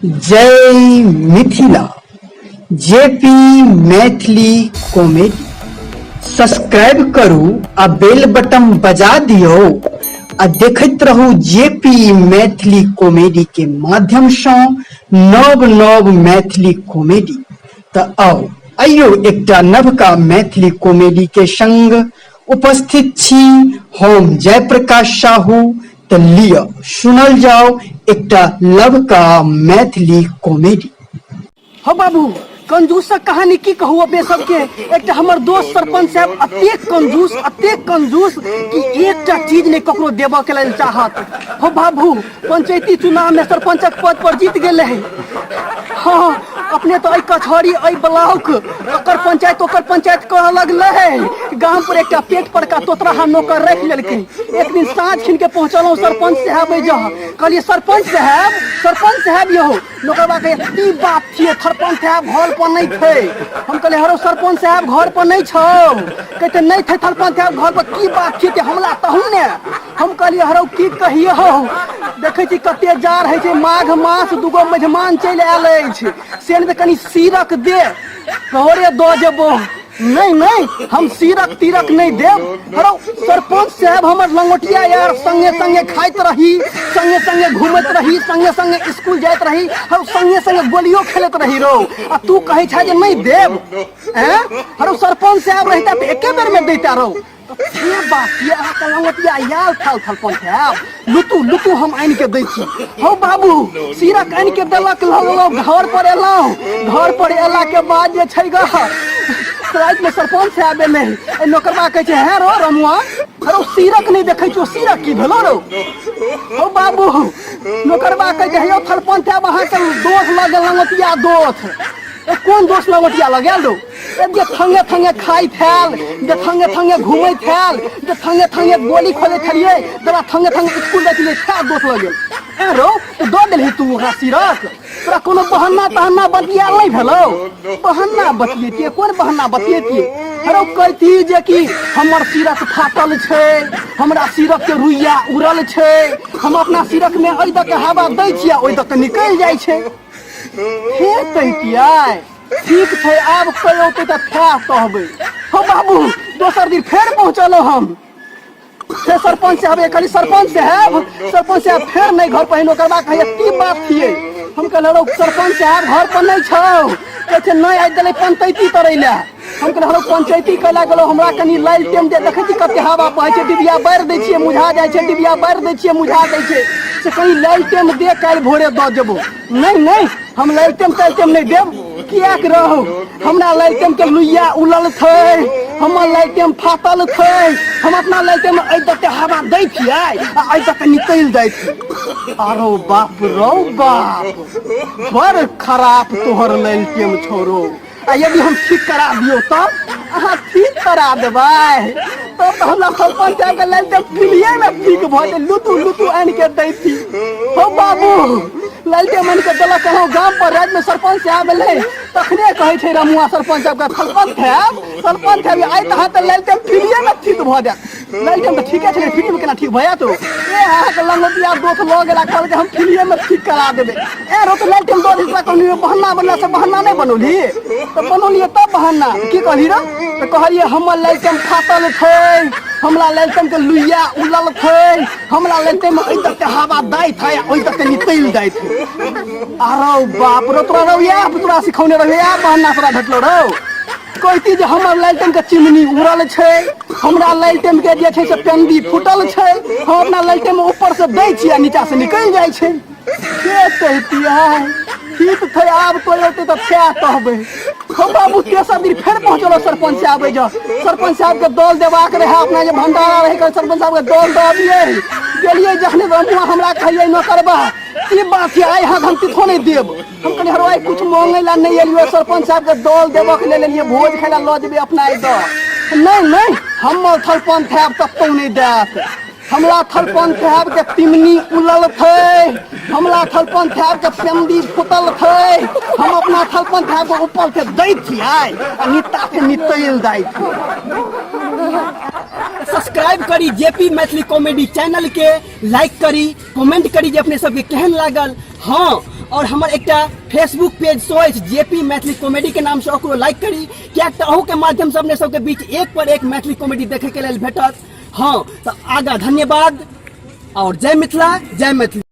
जय Mithila JP Maithili comedy subscribe करू आ bell button बजा दियो आ देखते रहू जेपी मैथिली कॉमेडी के माध्यम से नव नव मैथिली कॉमेडी। तो आओ आइयो एकटा नवका मैथिली कॉमेडी के संग उपस्थित छी हम जयप्रकाश साहू। तो लिया सुनल जाओ एकटा लवका मैथिली कॉमेडी। हो बाबू कंजूसक कहानी की कहू अपने सबके। एक हमर दोस्त सरपंच साहब अतेक कंजूस कि एकटा चीज नहीं ककरो देबऽ के लेल चाहत। हो बाबू पंचायती चुनाव में सरपंचक पद पर जीत गेले है। हाँ अपने तो कचहरी ब्लॉक ओकर पंचायत कह लगले है। गांव पर एक पेट पर का तोतरा नौकर रख लेलकै। एक दिन साँझ खिन के पहुंचल सरपंच साहब कहलिए सरपंच साहब यो नौकरबा के की बात थी सरपंच साहब घर पर नहीं थे। हम कहले हरो सरपंच साहब घर पर नहीं छो। कहते नहीं थे सरपंच साहब घर पर की बात थी हमला कहू ने। हम कहलिए हरो की कहिए हो देखे छी कते जार है छै माघ मास दुगो मेहमान चल आयल अछि से ने कनी सीरक दे घरे दो जेबो। नहीं हम सीरक तीरक नहीं देव। हरो सरपंच साहब हमर लंगोटिया यार संगे संगे खाइत रही संगे संगे घूमत रही संगे संगे स्कूल जाइत रही हरो संगे संगे गोलियों खेलत रही रो आ तू कहे छा जे नहीं देव। हरो सरपंच साहब रहता तो एके बेर में देता रो। ये बात ये आका लंगोटिया यार थल सरपंच साहब लुतू हम आइन के दै छी। हो बाबू सीरक आइन के देलक घर पर एला के बाद जे छै ग रात में सरपंच साहब एले नौकरबा कहे है रो रमुआ हरो सीरक नहीं देखे छो सीरक की भेलो रो। हो बाबू नौकरबा कहे हे सरपंच साहब अहाँ के दोस्त लगे लंगोटिया दोस्त कौन दोस्त लंगोटिया लगे दो जे थंगे थंगे खाई थैल जे थंगे थंगे घूमे थैल जे थंगे थंगे गोली खोले थलिए तोरा थंगे थंगे स्कूल जातिले क्या दोस्त लगे ए रो तो दो देलही तू ओकरा सीरक तोरा कोनो बहाना तहना बतिया नहीं भेलो। बहाना बतियेतिए कोन बहाना बतियेतिए हरो कहती जे कि हमर सीरक फाटल छै हमरा सीरक के रुइया उड़ल छै हम अपना सीरक में ओइ दक हवा दै छियै ओइ दक निकल जाइ छै। हे तैतिया ठीक है आब कहियो तो था कहबे। हो बाबू दोसर दिन फेर पहुंचलो हम से सरपंच साहब कहली सरपंच साहब फेर नहीं घर पर नौकरबा कहे की बात थी। हम कहलो सरपंच साहब घर पर नहीं छो कहते नहीं आज दिले पंचायती तोड़े ला। हम कहलो पंचायती कैला गेलो हमरा कनी लाइल टेम दे देखे छी कते हवा बहै छै डिबिया बार दै छियै मुझा जाइ छै डिबिया बार दै छियै मुझा जाइ छै से कनी लाइल टेम दे काल भोरे द देबो। नहीं हम लाइल टेम नहीं देब किया के रहो हमरा लाइल टेम के लुइया उलल थे हमर लाइल टेम फाटल थे हम अपना लाइल टेम ऐ दते हवा दै छियै आ ऐ दते निकल जाइ छै। आरो बाप रो बाप बड़ खराब तोहर लाइल टेम छोरो आ यदि हम ठीक करा दियो तब अहाँ ठीक करा देबै तब तो हमरा सरपंच के लाइल टेम फिलिए में ठीक भ जाए लुतू आन के दै थी। हो बाबू लाइल टेम आन के देलक कहूँ गाँव पर रात में सरपंच साहब एले तखने कहे छै रमुआ सरपंच साहब का सरपंच साहब आइ तहाँ तो लाइल टेम फिलिए में ठीक भ जाए। लाइल टेम तो ठीके छै फिलिए में केना ठीक भया तो ए अहाँ के लंगोटिया दोस्त ल गेला कहल हम फिलिए में ठीक करा देबे। ए रो तो लाइल टेम दो दिसला कहनी बहाना बनला से बहाना नहीं बनौली तो बनौलिए तब बहाना की कहली रो तो कहलिए हमर लाइल टेम फाटल थे हमरा लाइल टेम के लुइया उलल थे हमरा लाइल टेम ओइ तक हवा दै थे ओइ तक निकल जाइ थे। आरो बाप रो तोरा रो या तोरा सिखौने रहो या बहाना तोरा भेटलो रो कहती जे हमर लाइल टेम के चिमनी उड़ल छै हमरा लाइल टेम के जे छै से पेंदी फूटल छै हम अपना लाइल टेम ऊपर से दै छियै नीचा से निकल जाइ छै। के कहतिया ठीक थे आब तो होते तो क्या कहबे। हो बाबू तेसर दिन फेर पहुंचलो सरपंच साहब सरपंच साहब के दौल देबाक रहे अपना जे भंडारा रहे सरपंच साहब के दौल दबिए गेलिए जखने रमुआ हमरा कहिए नौकरबा की बात है आइ हम किथो नहीं देब। हम कहलिए हरो आइ कुछ मांगे ला नहीं एलियो सरपंच साहब के दौल देबक ले लेलिए भोज खाइला ल जेबे अपना द नहीं हमर सरपंच साहब तब तो नहीं देत हमरा सरपंच साहब के तिमनी उलल थे हमरा सरपंच साहब के पेंदी फुटल थे हम अपना सरपंच साहब के ऊपर से दै छियै आ नीता से निकल जाइ छै। सब्सक्राइब करी जेपी मैथिली कॉमेडी चैनल के लाइक करी कमेंट करी जे अपने सबके केहन लागल। हाँ और हमर एकटा फेसबुक पेज सो अछि जेपी मैथिली कॉमेडी के नाम से, ओकरो लाइक करी, कियाक अहू के माध्यम से अपने सबके बीच एक पर एक मैथिली कॉमेडी देखे के लेल भेटत। हाँ तो आगा धन्यवाद और जय मिथिला जय मैथिली।